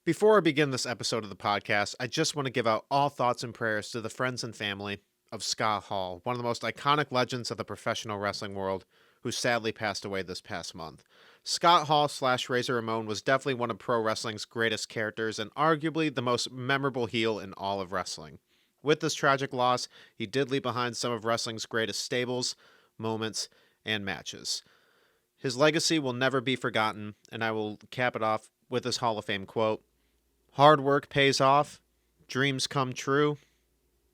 Before I begin this episode of the podcast, I just want to give out all thoughts and prayers to the friends and family of Scott Hall, one of the most iconic legends of the professional wrestling world, who sadly passed away this past month. Scott Hall / Razor Ramon was definitely one of pro wrestling's greatest characters and arguably the most memorable heel in all of wrestling. With this tragic loss, he did leave behind some of wrestling's greatest stables, moments, and matches. His legacy will never be forgotten, and I will cap it off with his Hall of Fame quote: "Hard work pays off, dreams come true,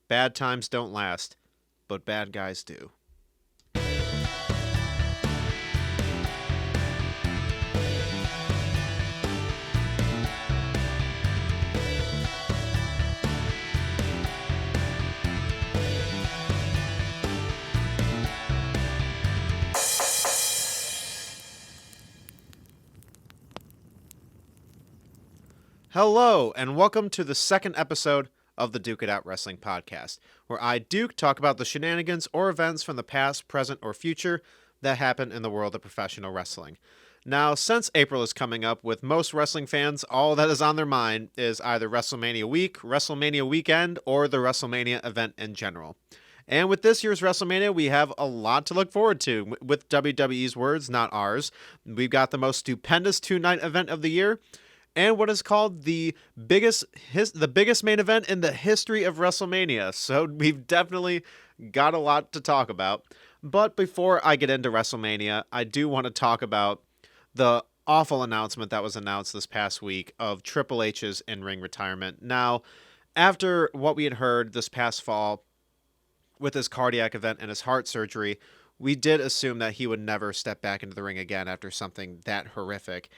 bad times don't last, but bad guys do." Hello, and welcome to the second episode of the Duke It Out Wrestling Podcast, where I, Duke, talk about the shenanigans or events from the past, present, or future that happen in the world of professional wrestling. Now, since April is coming up, with most wrestling fans, all that is on their mind is either WrestleMania week, WrestleMania weekend, or the WrestleMania event in general. And with this year's WrestleMania, we have a lot to look forward to. With WWE's words, not ours. We've got the most stupendous two-night event of the year, and what is called the biggest main event in the history of WrestleMania. So we've definitely got a lot to talk about. But before I get into WrestleMania, I do want to talk about the awful announcement that was announced this past week of Triple H's in-ring retirement. Now, after what we had heard this past fall with his cardiac event and his heart surgery, we did assume that he would never step back into the ring again after something that horrific.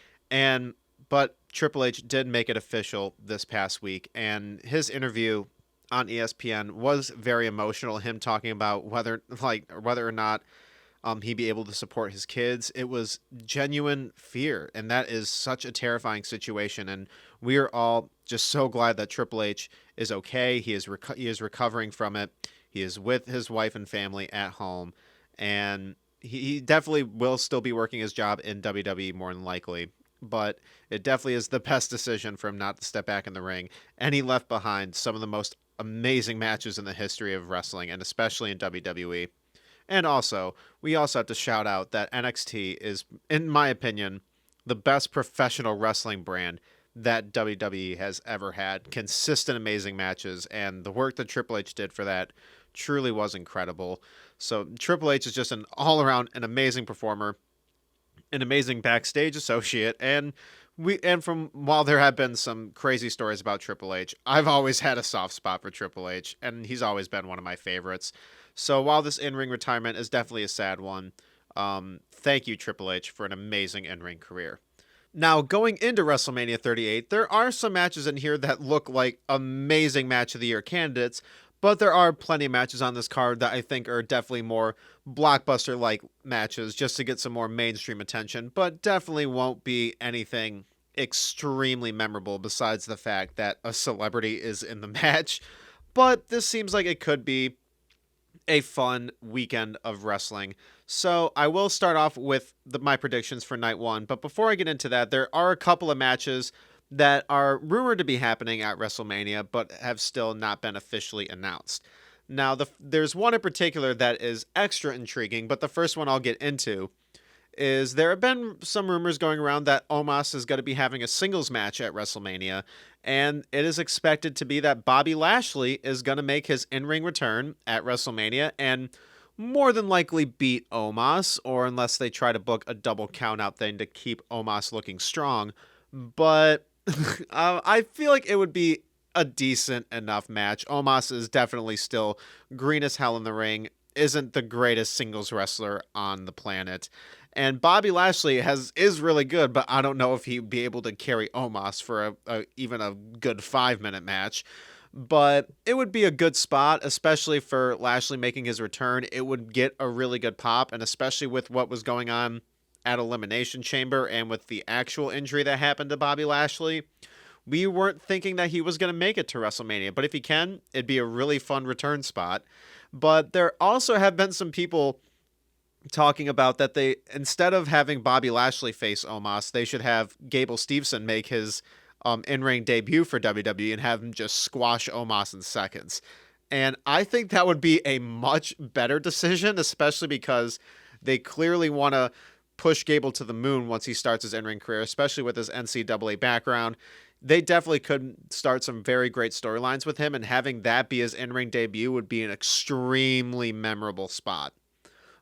But Triple H did make it official this past week, and his interview on ESPN was very emotional. Him talking about whether or not he'd be able to support his kids. It was genuine fear, and that is such a terrifying situation. And we are all just so glad that Triple H is okay. He is recovering from it. He is with his wife and family at home, and he definitely will still be working his job in WWE more than likely. But it definitely is the best decision for him not to step back in the ring. And he left behind some of the most amazing matches in the history of wrestling, and especially in WWE. And also, we also have to shout out that NXT is, in my opinion, the best professional wrestling brand that WWE has ever had. Consistent, amazing matches, and the work that Triple H did for that truly was incredible. So Triple H is just an all-around an amazing performer, an amazing backstage associate, and from while there have been some crazy stories about Triple H, I've always had a soft spot for Triple H, and he's always been one of my favorites. So while this in-ring retirement is definitely a sad one, thank you, Triple H, for an amazing in-ring career. Now, going into WrestleMania 38, there are some matches in here that look like amazing match of the year candidates, but there are plenty of matches on this card that I think are definitely more blockbuster-like matches just to get some more mainstream attention, but definitely won't be anything extremely memorable besides the fact that a celebrity is in the match. But this seems like it could be a fun weekend of wrestling. So I will start off with my predictions for night one, but before I get into that, there are a couple of matches that are rumored to be happening at WrestleMania, but have still not been officially announced. Now, there's one in particular that is extra intriguing, but the first one I'll get into is there have been some rumors going around that Omos is going to be having a singles match at WrestleMania, and it is expected to be that Bobby Lashley is going to make his in-ring return at WrestleMania and more than likely beat Omos, or unless they try to book a double count-out thing to keep Omos looking strong. But I feel like it would be a decent enough match. Omos is definitely still green as hell in the ring, isn't the greatest singles wrestler on the planet. And Bobby Lashley is really good, but I don't know if he'd be able to carry Omos for even a good 5-minute match. But it would be a good spot, especially for Lashley making his return. It would get a really good pop, and especially with what was going on at Elimination Chamber and with the actual injury that happened to Bobby Lashley, we weren't thinking that he was going to make it to WrestleMania. But if he can, it'd be a really fun return spot. But there also have been some people talking about that they, instead of having Bobby Lashley face Omos, they should have Gable Steveson make his in-ring debut for WWE and have him just squash Omos in seconds. And I think that would be a much better decision, especially because they clearly want to push Gable to the moon once he starts his in-ring career, especially with his NCAA background. They definitely could start some very great storylines with him, and having that be his in-ring debut would be an extremely memorable spot.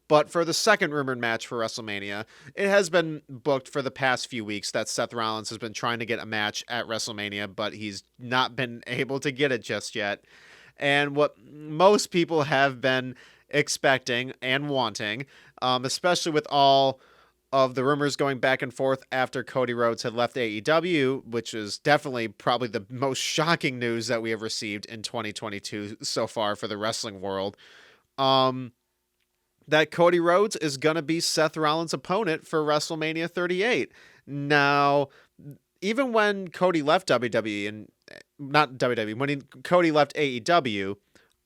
But for the second rumored match for WrestleMania, it has been booked for the past few weeks that Seth Rollins has been trying to get a match at WrestleMania, but he's not been able to get it just yet. And what most people have been expecting and wanting, especially with all of the rumors going back and forth after Cody Rhodes had left AEW, which is definitely probably the most shocking news that we have received in 2022 so far for the wrestling world. That Cody Rhodes is going to be Seth Rollins' opponent for WrestleMania 38. Now, even when Cody left WWE, and not WWE, when Cody left AEW,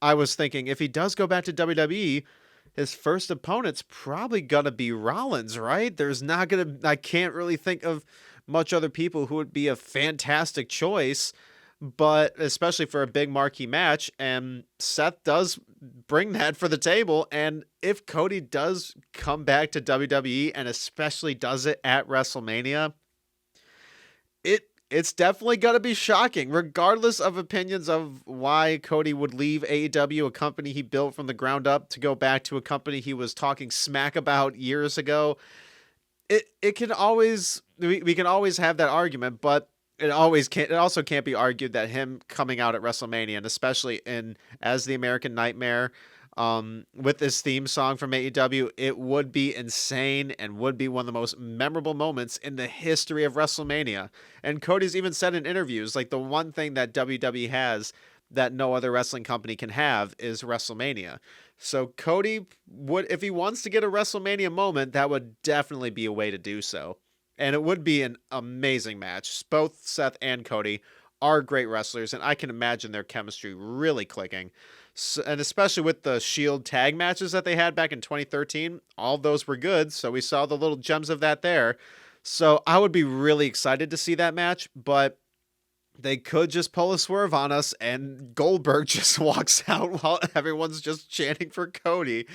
I was thinking if he does go back to WWE, his first opponent's probably going to be Rollins, right? I can't really think of much other people who would be a fantastic choice, but especially for a big marquee match. And Seth does bring that for the table. And if Cody does come back to WWE and especially does it at WrestleMania, it's definitely going to be shocking, regardless of opinions of why Cody would leave AEW, a company he built from the ground up, to go back to a company he was talking smack about years ago. We can always have that argument, but it also can't be argued that him coming out at WrestleMania, and especially as the American Nightmare, with this theme song from AEW, it would be insane and would be one of the most memorable moments in the history of WrestleMania. And Cody's even said in interviews, like, the one thing that WWE has that no other wrestling company can have is WrestleMania. So Cody would, if he wants to get a WrestleMania moment, that would definitely be a way to do so. And it would be an amazing match. Both Seth and Cody are great wrestlers, and I can imagine their chemistry really clicking. So, and especially with the Shield tag matches that they had back in 2013, all those were good, so we saw the little gems of that there. So I would be really excited to see that match, but they could just pull a swerve on us and Goldberg just walks out while everyone's just chanting for Cody.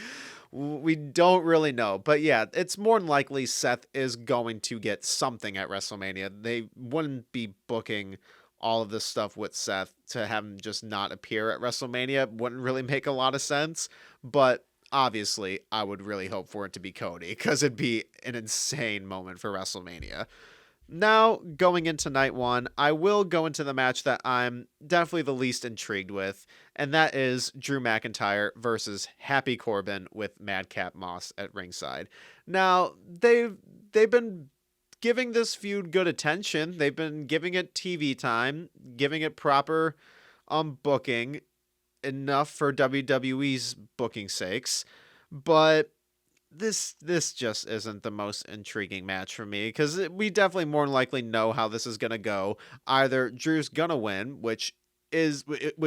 We don't really know. But yeah, it's more than likely Seth is going to get something at WrestleMania. They wouldn't be booking all of this stuff with Seth to have him just not appear at WrestleMania. Wouldn't really make a lot of sense. But obviously, I would really hope for it to be Cody, because it'd be an insane moment for WrestleMania. Now, going into night one, I will go into the match that I'm definitely the least intrigued with, and that is Drew McIntyre versus Happy Corbin with Madcap Moss at ringside. Now, they've been giving this feud good attention. They've been giving it TV time, giving it proper booking, enough for WWE's booking sakes, but this just isn't the most intriguing match for me, because we definitely more than likely know how this is going to go. Either Drew's going to win, which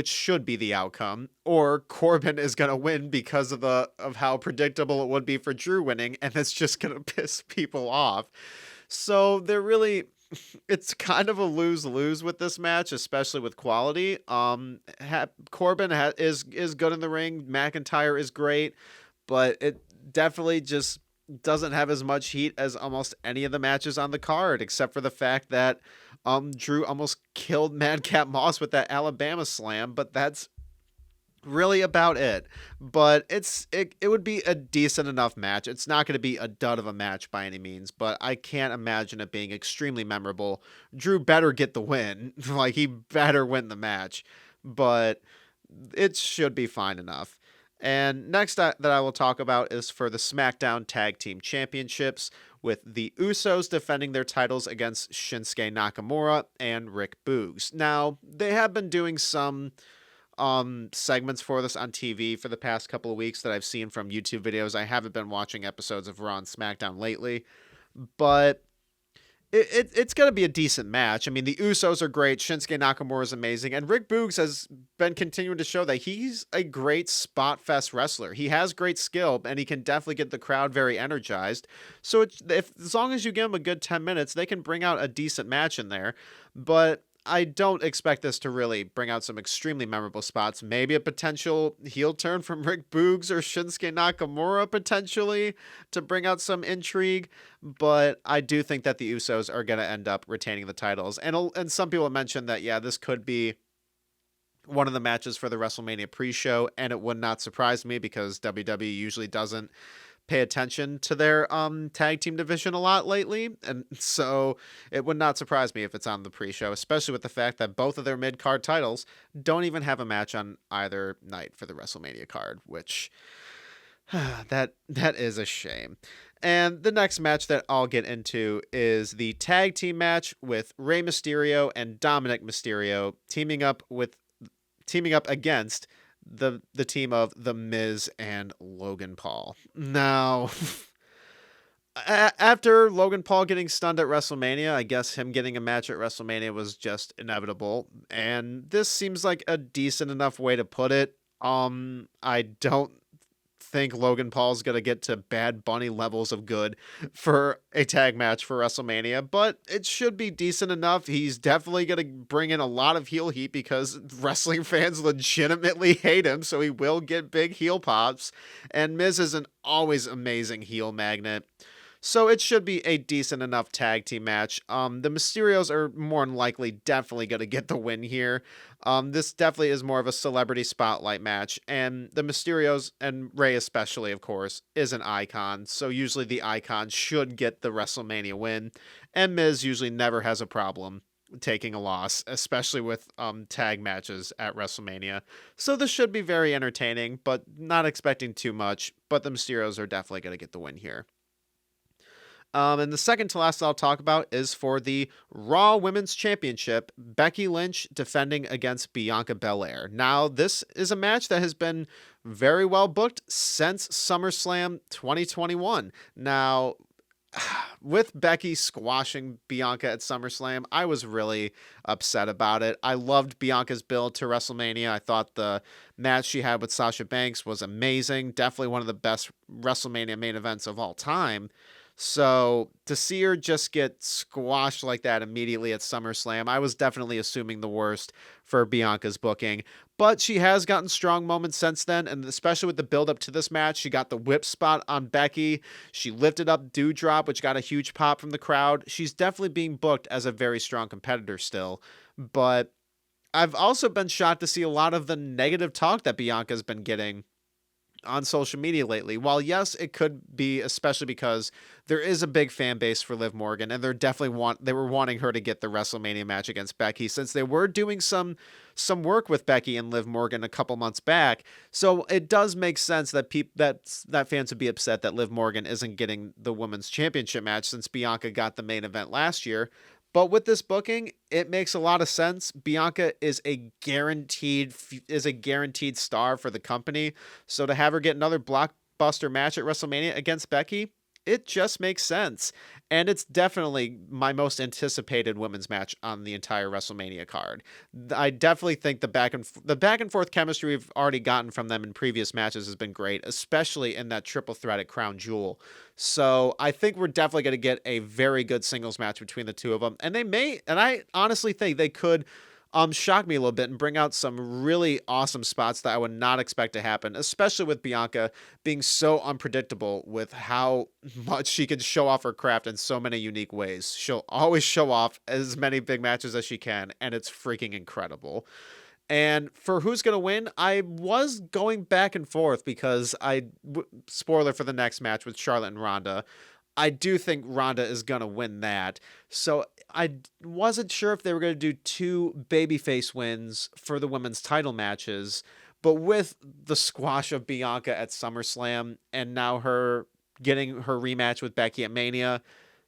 should be the outcome, or Corbin is going to win because of how predictable it would be for Drew winning, and it's just going to piss people off. So it's kind of a lose-lose with this match, especially with quality. Corbin is good in the ring. McIntyre is great, but it definitely just doesn't have as much heat as almost any of the matches on the card, except for the fact that Drew almost killed Madcap Moss with that Alabama slam, but that's really about it. But it would be a decent enough match. It's not going to be a dud of a match by any means, but I can't imagine it being extremely memorable. Drew better get the win. Like, he better win the match, but it should be fine enough. And next that I will talk about is for the Smackdown Tag Team Championships, with the Usos defending their titles against Shinsuke Nakamura and Rick Boogs. Now, they have been doing some segments for this on TV for the past couple of weeks that I've seen from YouTube videos. I haven't been watching episodes of Raw and SmackDown lately, but It's going to be a decent match. I mean, the Usos are great. Shinsuke Nakamura is amazing. And Rick Boogs has been continuing to show that he's a great spot fest wrestler. He has great skill, and he can definitely get the crowd very energized. So as long as you give him a good 10 minutes, they can bring out a decent match in there. But I don't expect this to really bring out some extremely memorable spots. Maybe a potential heel turn from Rick Boogs or Shinsuke Nakamura potentially to bring out some intrigue. But I do think that the Usos are going to end up retaining the titles. And some people mentioned that, yeah, this could be one of the matches for the WrestleMania pre-show, and it would not surprise me because WWE usually doesn't pay attention to their tag team division a lot lately, and so it would not surprise me if it's on the pre-show, especially with the fact that both of their mid-card titles don't even have a match on either night for the WrestleMania card, which that is a shame. And the next match that I'll get into is the tag team match with Rey Mysterio and Dominic Mysterio teaming up against the team of The Miz and Logan Paul. Now, after Logan Paul getting stunned at WrestleMania, I guess him getting a match at WrestleMania was just inevitable, and this seems like a decent enough way to put it. I don't think Logan Paul's going to get to Bad Bunny levels of good for a tag match for WrestleMania, but it should be decent enough. He's definitely going to bring in a lot of heel heat because wrestling fans legitimately hate him, so he will get big heel pops, and Miz is an always amazing heel magnet. So it should be a decent enough tag team match. The Mysterios are more than likely definitely going to get the win here. This definitely is more of a celebrity spotlight match, and the Mysterios, and Rey especially, of course, is an icon. So usually the icon should get the WrestleMania win, and Miz usually never has a problem taking a loss, especially with tag matches at WrestleMania. So this should be very entertaining, but not expecting too much. But the Mysterios are definitely going to get the win here. And the second to last I'll talk about is for the Raw Women's Championship, Becky Lynch defending against Bianca Belair. Now, this is a match that has been very well booked since SummerSlam 2021. Now, with Becky squashing Bianca at SummerSlam, I was really upset about it. I loved Bianca's build to WrestleMania. I thought the match she had with Sasha Banks was amazing. Definitely one of the best WrestleMania main events of all time. So to see her just get squashed like that immediately at SummerSlam, I was definitely assuming the worst for Bianca's booking. But she has gotten strong moments since then, and especially with the build-up to this match, she got the whip spot on Becky. She lifted up Doudrop, which got a huge pop from the crowd. She's definitely being booked as a very strong competitor still. But I've also been shocked to see a lot of the negative talk that Bianca's been getting on social media lately. While yes, it could be especially because there is a big fan base for Liv Morgan, and they were wanting her to get the WrestleMania match against Becky, since they were doing some work with Becky and Liv Morgan a couple months back. So it does make sense that that fans would be upset that Liv Morgan isn't getting the women's championship match since Bianca got the main event last year. But with this booking, it makes a lot of sense. Bianca is a guaranteed star for the company. So to have her get another blockbuster match at WrestleMania against Becky, it just makes sense. And it's definitely my most anticipated women's match on the entire WrestleMania card. I definitely think the back and forth chemistry we've already gotten from them in previous matches has been great, especially in that triple threat at Crown Jewel. So I think we're definitely going to get a very good singles match between the two of them. And I honestly think they could shock me a little bit and bring out some really awesome spots that I would not expect to happen, especially with Bianca being so unpredictable with how much she can show off her craft in so many unique ways. She'll always show off as many big matches as she can, and it's freaking incredible. And for who's going to win, I was going back and forth because spoiler for the next match with Charlotte and Ronda, I do think Ronda is going to win that. So I wasn't sure if they were going to do two babyface wins for the women's title matches, but with the squash of Bianca at SummerSlam and now her getting her rematch with Becky at Mania,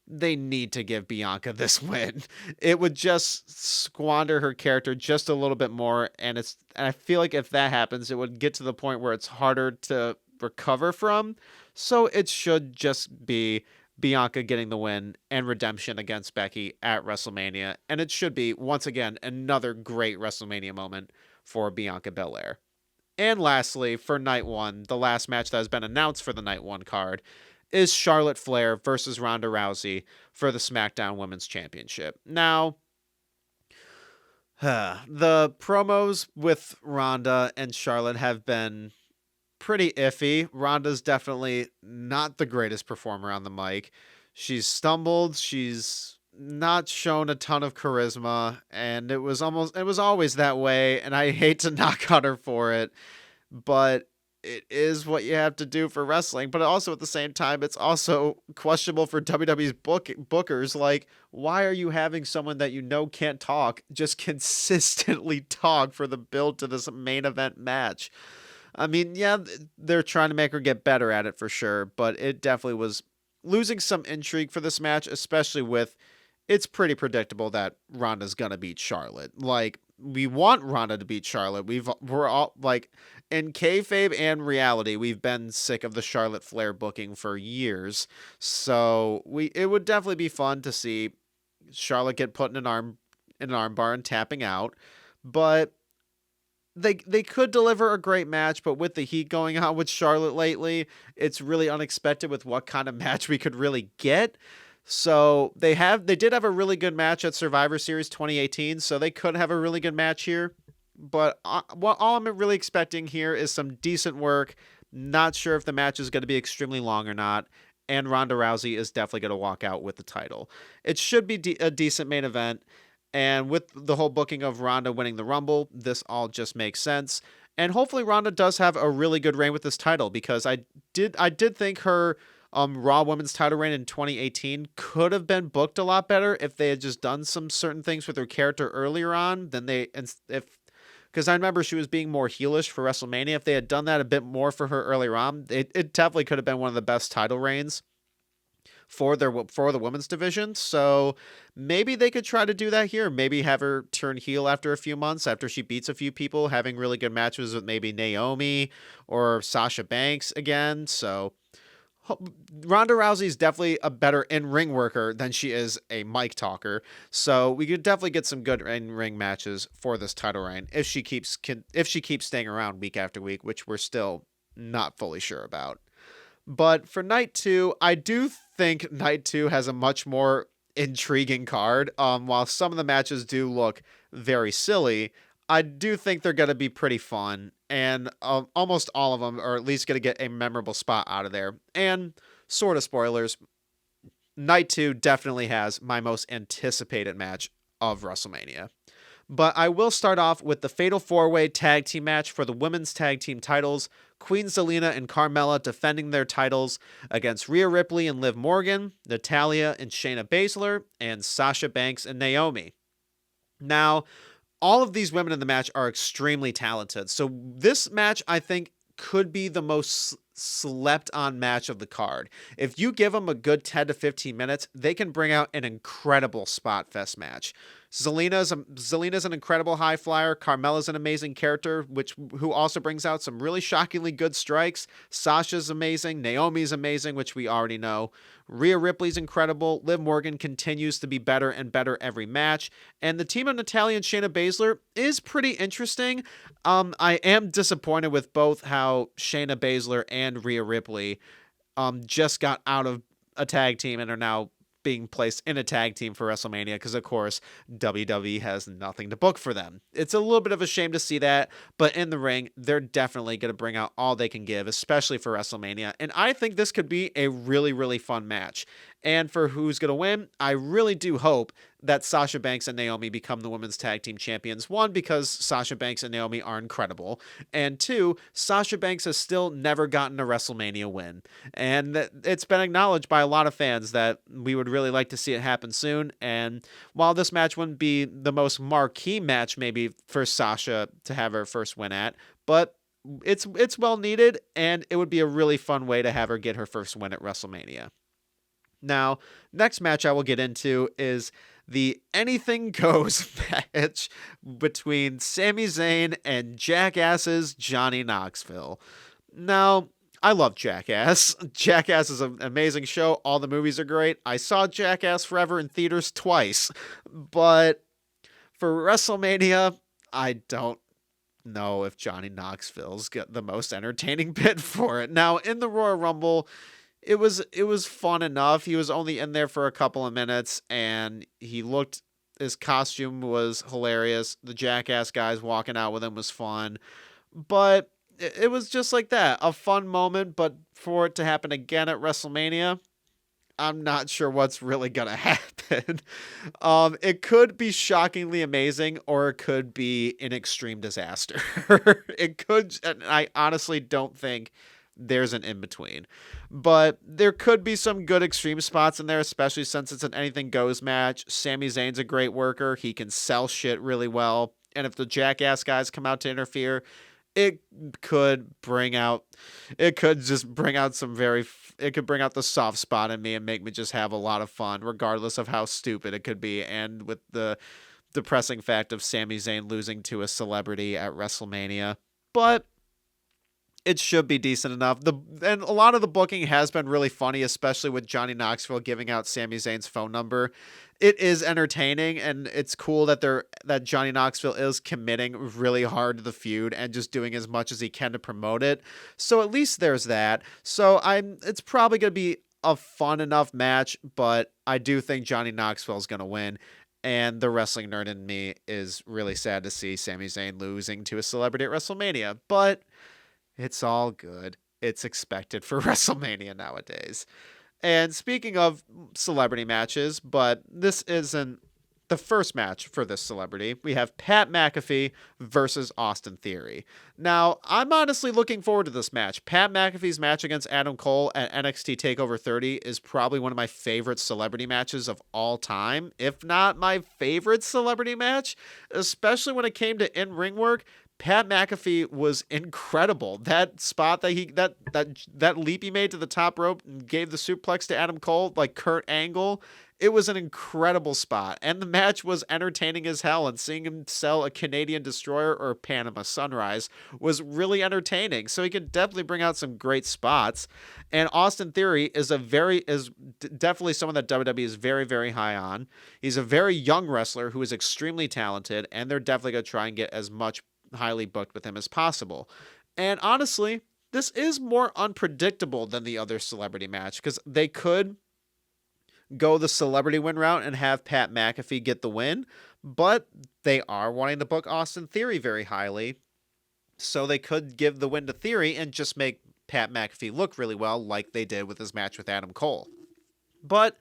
they need to give Bianca this win. It would just squander her character just a little bit more, and I feel like if that happens, it would get to the point where it's harder to recover from. So it should just be Bianca getting the win and redemption against Becky at WrestleMania. And it should be, once again, another great WrestleMania moment for Bianca Belair. And lastly, for night one, the last match that has been announced for the night one card is Charlotte Flair versus Ronda Rousey for the SmackDown Women's Championship. Now, the promos with Ronda and Charlotte have been pretty iffy. Ronda's definitely not the greatest performer on the mic. She's stumbled. She's not shown a ton of charisma, and it was always that way, and I hate to knock on her for it, but it is what you have to do for wrestling. But also at the same time, it's also questionable for WWE's bookers. Like, why are you having someone that you know can't talk just consistently talk for the build to this main event match? I mean, yeah, they're trying to make her get better at it for sure, but it definitely was losing some intrigue for this match, especially with it's pretty predictable that Ronda's gonna beat Charlotte. Like, we want Ronda to beat Charlotte. We're all like, in kayfabe and reality, we've been sick of the Charlotte Flair booking for years. So it would definitely be fun to see Charlotte get put in an armbar and tapping out, but they could deliver a great match, but with the heat going on with Charlotte lately, it's really unexpected with what kind of match we could really get. So they did have a really good match at Survivor Series 2018, so they could have a really good match here. But all I'm really expecting here is some decent work. Not sure if the match is going to be extremely long or not. And Ronda Rousey is definitely going to walk out with the title. It should be a decent main event. And with the whole booking of Ronda winning the Rumble, this all just makes sense. And hopefully Ronda does have a really good reign with this title, because I did think her Raw Women's title reign in 2018 could have been booked a lot better if they had just done some certain things with her character earlier on than because I remember she was being more heelish for WrestleMania. If they had done that a bit more for her earlier on, it definitely could have been one of the best title reigns for the women's division. So maybe they could try to do that here. Maybe have her turn heel after a few months, after she beats a few people, having really good matches with maybe Naomi or Sasha Banks again. So Ronda Rousey is definitely a better in-ring worker than she is a mic talker. So we could definitely get some good in-ring matches for this title reign if she keeps staying around week after week, which we're still not fully sure about. But for night two, I do think night two has a much more intriguing card. While some of the matches do look very silly, I do think they're going to be pretty fun, and almost all of them are at least going to get a memorable spot out of there. And sort of spoilers, night two definitely has my most anticipated match of WrestleMania. But I will start off with the Fatal 4-Way Tag Team match for the Women's Tag Team titles. Queen Zelina and Carmella defending their titles against Rhea Ripley and Liv Morgan, Natalya and Shayna Baszler, and Sasha Banks and Naomi. Now, all of these women in the match are extremely talented. So this match, I think, could be the most slept on match of the card. If you give them a good 10 to 15 minutes, they can bring out an incredible spot fest match. Zelina's an incredible high flyer. Carmella's an amazing character, who also brings out some really shockingly good strikes. Sasha's amazing. Naomi's amazing, which we already know. Rhea Ripley's incredible. Liv Morgan continues to be better and better every match. And the team of Natalya and Shayna Baszler is pretty interesting. I am disappointed with both how Shayna Baszler and Rhea Ripley just got out of a tag team and are now being placed in a tag team for WrestleMania, because of course WWE has nothing to book for them. It's a little bit of a shame to see that, but in the ring, they're definitely going to bring out all they can give, especially for WrestleMania. And I think this could be a really, really fun match. And for who's going to win, I really do hope that Sasha Banks and Naomi become the women's tag team champions. One, because Sasha Banks and Naomi are incredible. And two, Sasha Banks has still never gotten a WrestleMania win. And it's been acknowledged by a lot of fans that we would really like to see it happen soon. And while this match wouldn't be the most marquee match maybe for Sasha to have her first win at, but it's well needed, and it would be a really fun way to have her get her first win at WrestleMania. Now, next match I will get into is the Anything Goes match between Sami Zayn and Jackass's Johnny Knoxville. Now, I love Jackass. Jackass is an amazing show. All the movies are great. I saw Jackass Forever in theaters twice. But for WrestleMania, I don't know if Johnny Knoxville's got the most entertaining bit for it. Now, in the Royal Rumble, it was fun enough. He was only in there for a couple of minutes, and his costume was hilarious. The Jackass guys walking out with him was fun. But it was just like that, a fun moment, but for it to happen again at WrestleMania, I'm not sure what's really going to happen. It could be shockingly amazing, or it could be an extreme disaster. It could, and I honestly don't think there's an in-between. But there could be some good extreme spots in there, especially since it's an anything goes match. Sami Zayn's a great worker. He can sell shit really well. And if the Jackass guys come out to interfere, it could bring out the soft spot in me and make me just have a lot of fun, regardless of how stupid it could be. And with the depressing fact of Sami Zayn losing to a celebrity at WrestleMania. But it should be decent enough. And a lot of the booking has been really funny, especially with Johnny Knoxville giving out Sami Zayn's phone number. It is entertaining, and it's cool that Johnny Knoxville is committing really hard to the feud and just doing as much as he can to promote it. So at least there's that. So it's probably going to be a fun enough match, but I do think Johnny Knoxville is going to win. And the wrestling nerd in me is really sad to see Sami Zayn losing to a celebrity at WrestleMania, but it's all good. It's expected for WrestleMania nowadays. And speaking of celebrity matches, but this isn't the first match for this celebrity. We have Pat McAfee versus Austin Theory. Now, I'm honestly looking forward to this match. Pat McAfee's match against Adam Cole at NXT TakeOver 30 is probably one of my favorite celebrity matches of all time, if not my favorite celebrity match, especially when it came to in-ring work. Pat McAfee was incredible. That spot that leap he made to the top rope and gave the suplex to Adam Cole, like Kurt Angle, it was an incredible spot. And the match was entertaining as hell, and seeing him sell a Canadian Destroyer or Panama Sunrise was really entertaining. So he can definitely bring out some great spots. And Austin Theory is definitely someone that WWE is very, very high on. He's a very young wrestler who is extremely talented, and they're definitely going to try and get as much highly booked with him as possible. And honestly, this is more unpredictable than the other celebrity match, because they could go the celebrity win route and have Pat McAfee get the win, but they are wanting to book Austin Theory very highly, so they could give the win to Theory and just make Pat McAfee look really well, like they did with his match with Adam Cole. But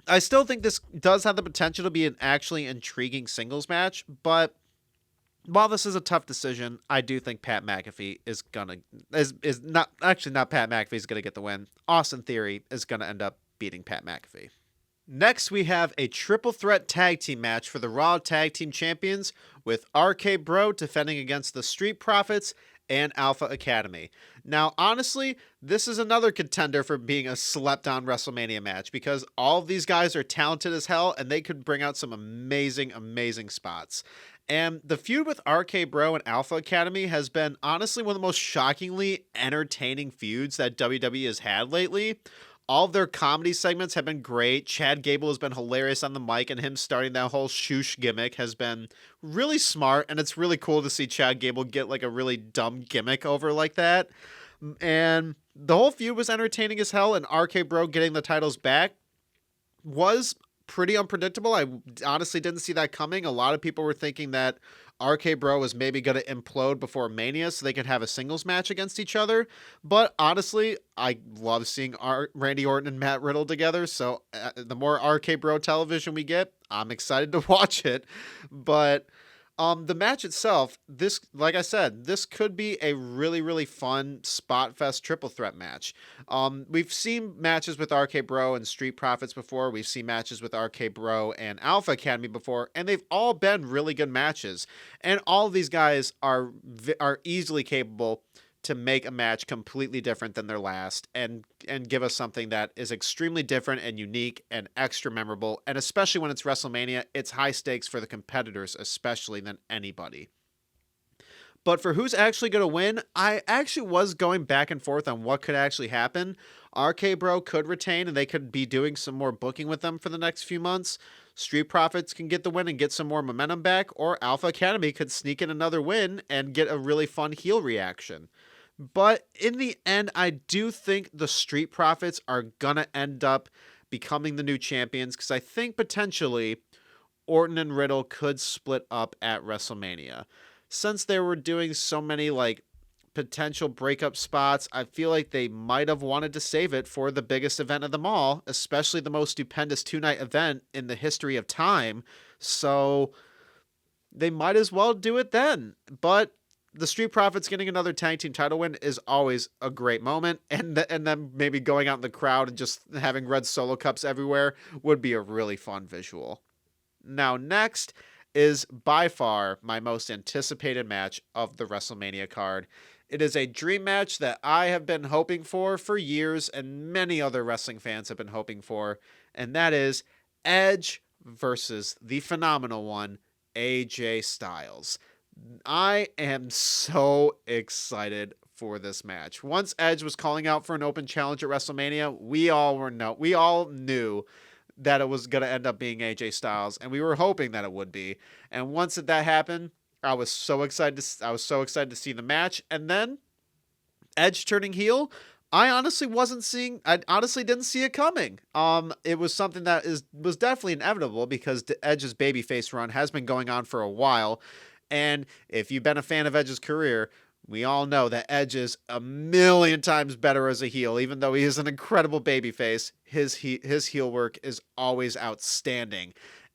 I still think this does have the potential to be an actually intriguing singles match, but while this is a tough decision, I do think Pat McAfee not Pat McAfee is gonna get the win. Austin Theory is gonna end up beating Pat McAfee. Next, we have a triple threat tag team match for the Raw Tag Team Champions, with RK Bro defending against the Street Profits and Alpha Academy. Now, honestly, this is another contender for being a slept-on WrestleMania match, because all of these guys are talented as hell, and they could bring out some amazing, amazing spots. And the feud with RK Bro and Alpha Academy has been honestly one of the most shockingly entertaining feuds that WWE has had lately. All of their comedy segments have been great. Chad Gable has been hilarious on the mic, and him starting that whole shoosh gimmick has been really smart, and it's really cool to see Chad Gable get like a really dumb gimmick over like that. And the whole feud was entertaining as hell, and RK Bro getting the titles back was pretty unpredictable. I honestly didn't see that coming. A lot of people were thinking that RK Bro was maybe going to implode before Mania so they could have a singles match against each other. But honestly, I love seeing Randy Orton and Matt Riddle together. So the more RK Bro television we get, I'm excited to watch it. But the match itself, like I said, this could be a really, really fun spot fest triple threat match. We've seen matches with RK Bro and Street Profits before. We've seen matches with RK Bro and Alpha Academy before, and they've all been really good matches. And all of these guys are easily capable to make a match completely different than their last, and give us something that is extremely different and unique and extra memorable. And especially when it's WrestleMania, it's high stakes for the competitors, especially than anybody. But for who's actually going to win, I actually was going back and forth on what could actually happen. RK Bro could retain and they could be doing some more booking with them for the next few months. Street Profits can get the win and get some more momentum back, or Alpha Academy could sneak in another win and get a really fun heel reaction. But in the end, I do think the Street Profits are going to end up becoming the new champions because I think potentially Orton and Riddle could split up at WrestleMania. Since they were doing so many like potential breakup spots, I feel like they might have wanted to save it for the biggest event of them all, especially the most stupendous 2-night event in the history of time. So they might as well do it then. But the Street Profits getting another tag team title win is always a great moment, and then maybe going out in the crowd and just having red Solo cups everywhere would be a really fun visual. Now next is by far my most anticipated match of the WrestleMania card. It is a dream match that I have been hoping for years, and many other wrestling fans have been hoping for, and that is Edge versus the phenomenal one, AJ Styles. I am so excited for this match. Once Edge was calling out for an open challenge at WrestleMania, we all knew that it was going to end up being AJ Styles, and we were hoping that it would be. And once that happened, I was so excited to see the match. And then Edge turning heel, I honestly didn't see it coming. It was something that was definitely inevitable because Edge's babyface run has been going on for a while. And if you've been a fan of Edge's career, we all know that Edge is a million times better as a heel. Even though he is an incredible babyface, his heel work is always outstanding.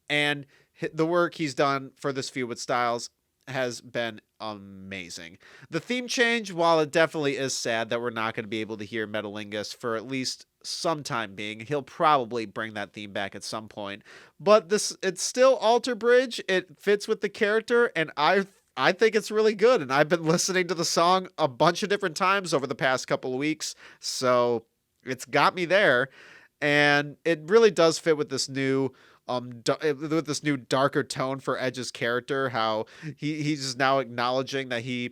And the work he's done for this feud with Styles has been amazing. The theme change, while it definitely is sad that we're not going to be able to hear Metalingus for at least some time being, he'll probably bring that theme back at some point. But it's still Alter Bridge. It fits with the character, and I think it's really good. And I've been listening to the song a bunch of different times over the past couple of weeks, so it's got me there. And it really does fit with this new darker tone for Edge's character, how he's just now acknowledging that he's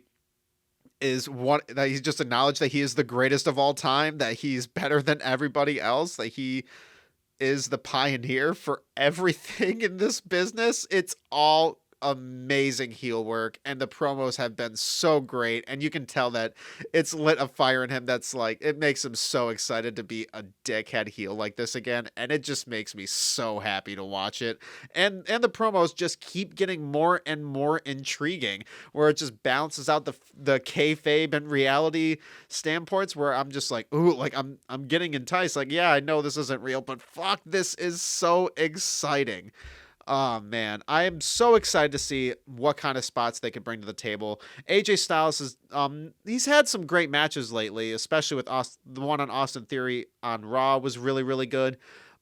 just acknowledged that he is the greatest of all time, that he's better than everybody else, that he is the pioneer for everything in this business. It's all amazing heel work, and the promos have been so great, and you can tell that it's lit a fire in him that's like, it makes him so excited to be a dickhead heel like this again, and it just makes me so happy to watch it. And the promos just keep getting more and more intriguing, where it just balances out the kayfabe and reality standpoints, where I'm just like, ooh, like I'm getting enticed, like, yeah, I know this isn't real, but fuck, this is so exciting. Oh man, I am so excited to see what kind of spots they could bring to the table. AJ Styles is he's had some great matches lately, especially with the one on Austin Theory on Raw was really, really good.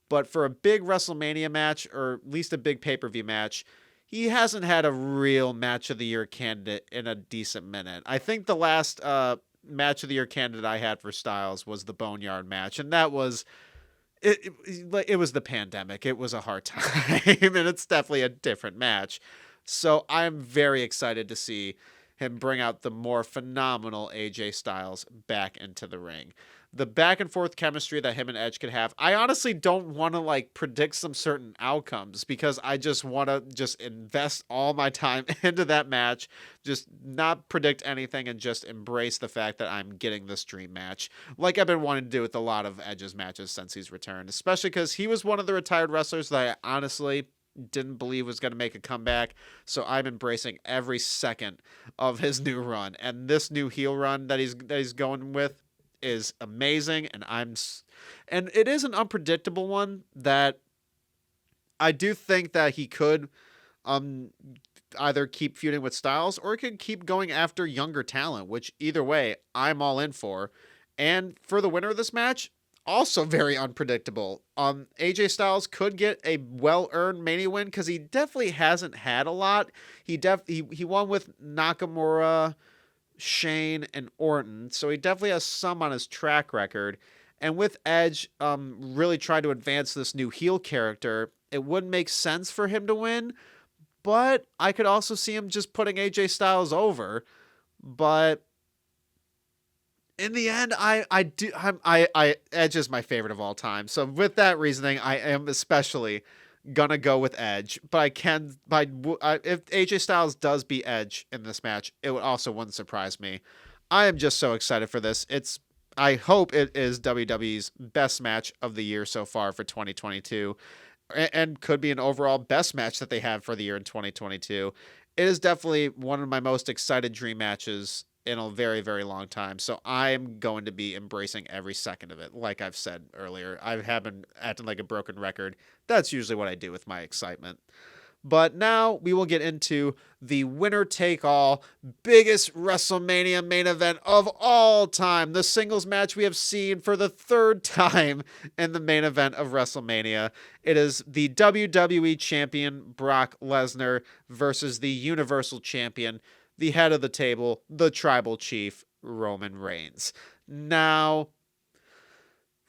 But for a big WrestleMania match, or at least a big pay-per-view match, he hasn't had a real match of the year candidate in a decent minute. I think the last match of the year candidate I had for Styles was the Boneyard match, and that was it was the pandemic. It was a hard time, and it's definitely a different match. So I'm very excited to see him bring out the more phenomenal AJ Styles back into the ring. The back and forth chemistry that him and Edge could have, I honestly don't want to like predict some certain outcomes, because I just want to just invest all my time into that match, just not predict anything, and just embrace the fact that I'm getting this dream match, like I've been wanting to do with a lot of Edge's matches since he's returned, especially because he was one of the retired wrestlers that I honestly didn't believe was going to make a comeback. So I'm embracing every second of his new run, and this new heel run that he's going with is amazing. And it is an unpredictable one that I do think that he could either keep feuding with Styles, or he could keep going after younger talent, which either way I'm all in for. And for the winner of this match, also very unpredictable. AJ Styles could get a well-earned Mania win, because he definitely hasn't had a lot. He won with Nakamura, Shane, and Orton, so he definitely has some on his track record. And with Edge really trying to advance this new heel character, it would make sense for him to win, but I could also see him just putting AJ Styles over. But in the end, Edge is my favorite of all time. So with that reasoning, I am especially gonna go with Edge. But if AJ Styles does beat Edge in this match, it would also wouldn't surprise me. I am just so excited for this. I hope it is WWE's best match of the year so far for 2022, and could be an overall best match that they have for the year in 2022. It is definitely one of my most excited dream matches in a very, very long time. So I'm going to be embracing every second of it. Like I've said earlier, I have been acting like a broken record. That's usually what I do with my excitement. But now we will get into the winner take all biggest WrestleMania main event of all time. The singles match we have seen for the third time in the main event of WrestleMania. It is the WWE Champion Brock Lesnar versus the Universal Champion, the head of the table, the Tribal Chief, Roman Reigns. Now,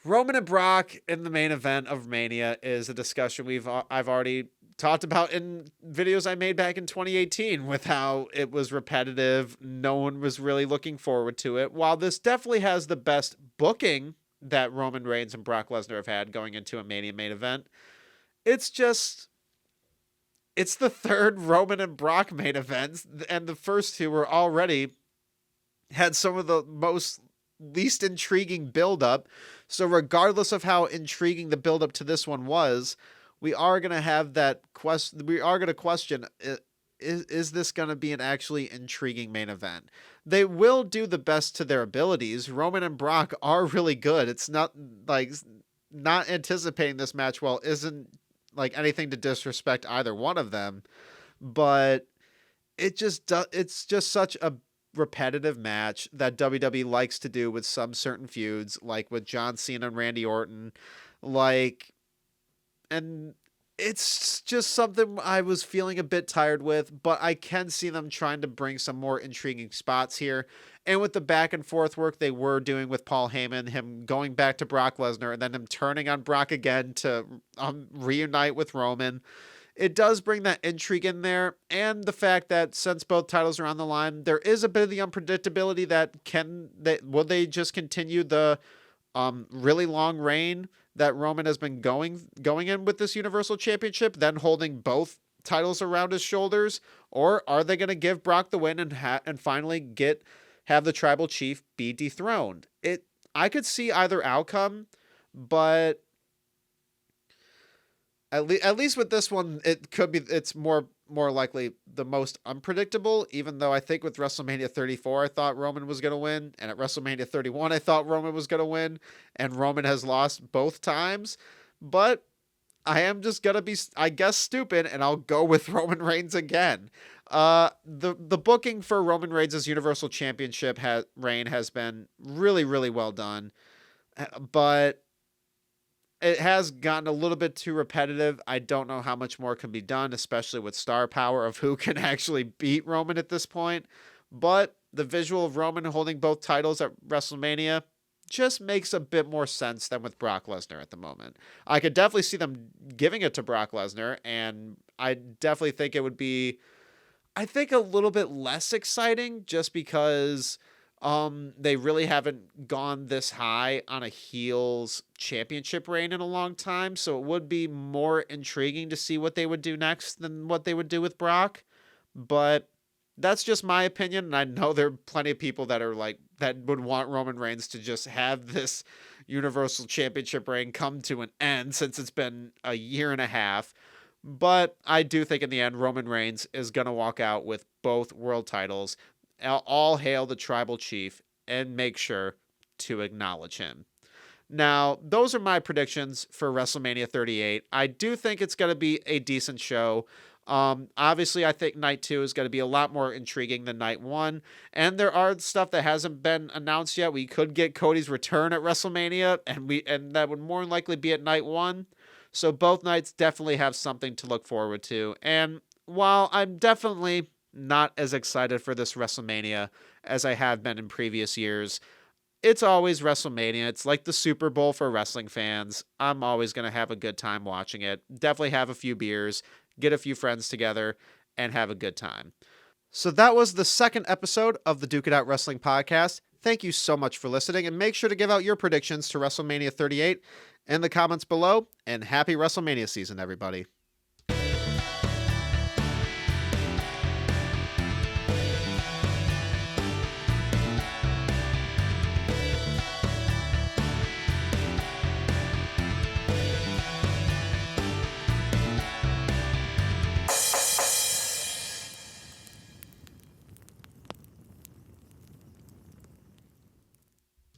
Roman and Brock in the main event of Mania is a discussion I've already talked about in videos I made back in 2018 with how it was repetitive. No one was really looking forward to it. While this definitely has the best booking that Roman Reigns and Brock Lesnar have had going into a Mania main event, it's the third Roman and Brock main events, and the first two were already had some of the most least intriguing build-up. So regardless of how intriguing the build-up to this one was, we are going to have that question. We are going to question, is this going to be an actually intriguing main event? They will do the best to their abilities. Roman and Brock are really good. It's not like not anticipating this match well isn't like anything to disrespect either one of them, but it's just such a repetitive match that WWE likes to do with some certain feuds, like with John Cena and Randy Orton, and it's just something I was feeling a bit tired with, but I can see them trying to bring some more intriguing spots here. And with the back and forth work they were doing with Paul Heyman, him going back to Brock Lesnar, and then him turning on Brock again to reunite with Roman, it does bring that intrigue in there. And the fact that since both titles are on the line, there is a bit of the unpredictability will they just continue the really long reign that Roman has been going in with this Universal Championship, then holding both titles around his shoulders, or are they going to give Brock the win and finally have the Tribal Chief be dethroned? I could see either outcome, but at least with this one, it's more likely the most unpredictable, even though I think with WrestleMania 34, I thought Roman was going to win. And at WrestleMania 31, I thought Roman was going to win. And Roman has lost both times. But I am just going to be, I guess, stupid, and I'll go with Roman Reigns again. The booking for Roman Reigns' Universal Championship reign has been really, really well done. But it has gotten a little bit too repetitive. I don't know how much more can be done, especially with star power of who can actually beat Roman at this point. But the visual of Roman holding both titles at WrestleMania just makes a bit more sense than with Brock Lesnar at the moment. I could definitely see them giving it to Brock Lesnar, and I definitely think it would be, I think, a little bit less exciting just because they really haven't gone this high on a heels championship reign in a long time. So it would be more intriguing to see what they would do next than what they would do with Brock. But that's just my opinion. And I know there are plenty of people that would want Roman Reigns to just have this Universal Championship reign come to an end since it's been a year and a half. But I do think in the end, Roman Reigns is going to walk out with both world titles. All hail the Tribal Chief, and make sure to acknowledge him. Now, those are my predictions for WrestleMania 38. I do think it's going to be a decent show. Obviously, I think Night 2 is going to be a lot more intriguing than Night 1. And there are stuff that hasn't been announced yet. We could get Cody's return at WrestleMania, and that would more likely be at Night 1. So both nights definitely have something to look forward to. And while I'm definitely not as excited for this WrestleMania as I have been in previous years, it's always WrestleMania. It's like the Super Bowl for wrestling fans. I'm always going to have a good time watching it. Definitely have a few beers, get a few friends together, and have a good time. So that was the second episode of the Duke It Out Wrestling Podcast. Thank you so much for listening, and make sure to give out your predictions to WrestleMania 38 in the comments below, and happy WrestleMania season, everybody.